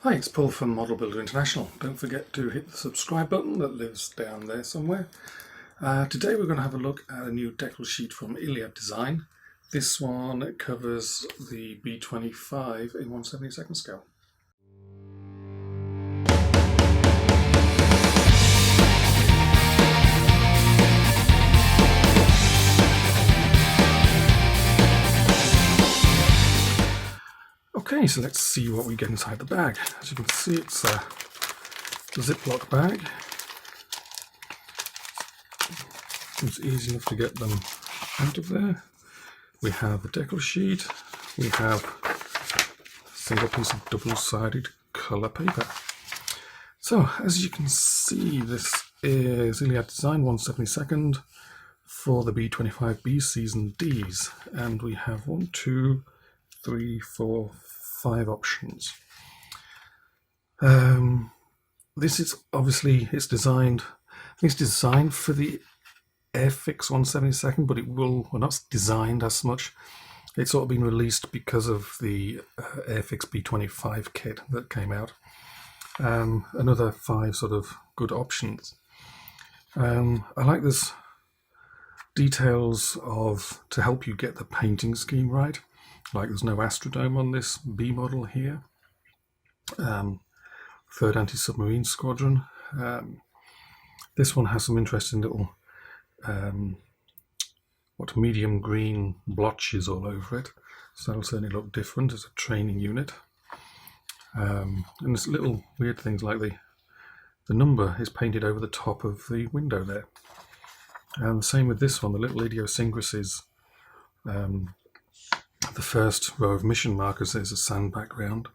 Hi, it's Paul from Model Builder International. Don't forget to hit the subscribe button that lives down there somewhere. Today we're going to have a look at a new decal sheet from Iliad Design. This one covers the B-25 in 1/72 scale. Okay, so let's see what we get inside the bag. As you can see, it's a Ziploc bag. It's easy enough to get them out of there. We have a decal sheet. We have a single piece of double-sided colour paper. So, as you can see, this is Iliad Design 1/72 for the B-25B Season Ds. And we have 1, 2, 3, 4, 5 options. This is obviously, it's designed for the Airfix 1/72, but it will, well, not designed as much. It's sort of been released because of the Airfix B-25 kit that came out. Another 5 sort of good options. I like this details to help you get the painting scheme right. Like there's no astrodome on this B model here. 3rd Anti-Submarine Squadron. This one has some interesting little medium green blotches all over it. So that'll certainly look different as a training unit. And there's little weird things like the number is painted over the top of the window there. And the same with this one, the little idiosyncrasies. The first row of mission markers, there's a sand background.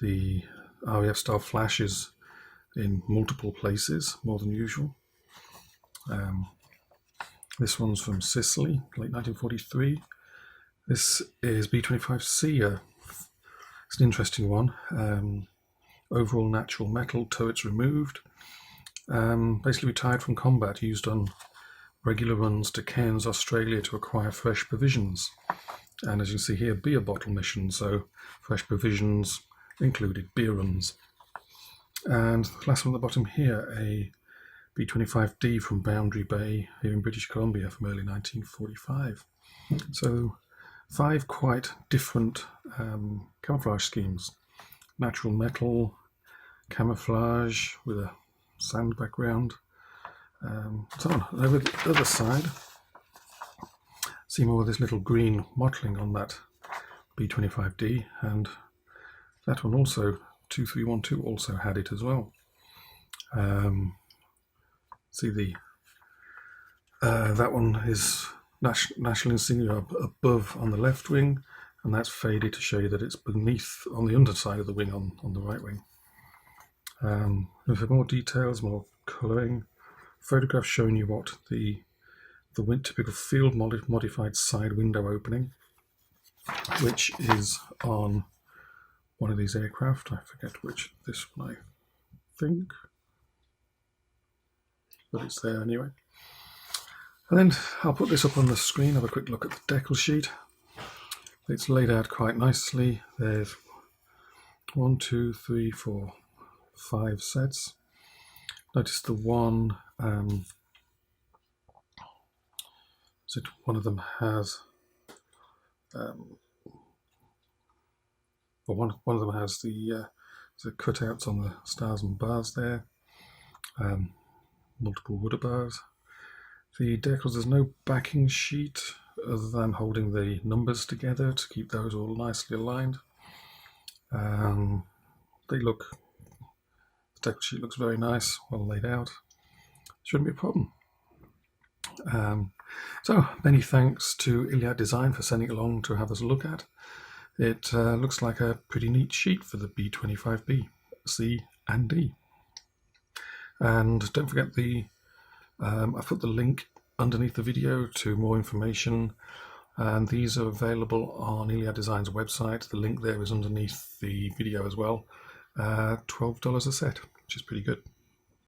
The RAF style flashes in multiple places, more than usual. This one's from Sicily, late 1943. This is B-25C. It's an interesting one. Overall natural metal, turrets removed. Basically retired from combat, used on regular runs to Cairns, Australia to acquire fresh provisions. And as you can see here, beer bottle mission, so fresh provisions included beer runs. And the last one at the bottom here, a B-25D from Boundary Bay here in British Columbia from early 1945. So 5 quite different camouflage schemes. Natural metal, camouflage with a sand background. So on, over the other side, see more of this little green mottling on that B-25D, and that one also, 2312 also had it as well. See that one is National Insignia above on the left wing, and that's faded to show you that it's beneath on the underside of the wing on the right wing. With more details, more colouring, photographs showing you what the typical field modified side window opening, which is on one of these aircraft. I forget which, this one I think, but it's there anyway. And then I'll put this up on the screen, have a quick look at the decal sheet. It's laid out quite nicely. There's 1, 2, 3, 4, 5 sets. Notice the one, one of them has, one of them has the cutouts on the stars and bars there, multiple wood bars. The decals, there's no backing sheet other than holding the numbers together to keep those all nicely aligned. The decal sheet looks very nice, well laid out. Shouldn't be a problem. So many thanks to Iliad Design for sending it along to have us look at. It looks like a pretty neat sheet for the B-25B, C and D. And don't forget I've put the link underneath the video to more information, and these are available on Iliad Design's website. The link there is underneath the video as well. $12 a set, which is pretty good.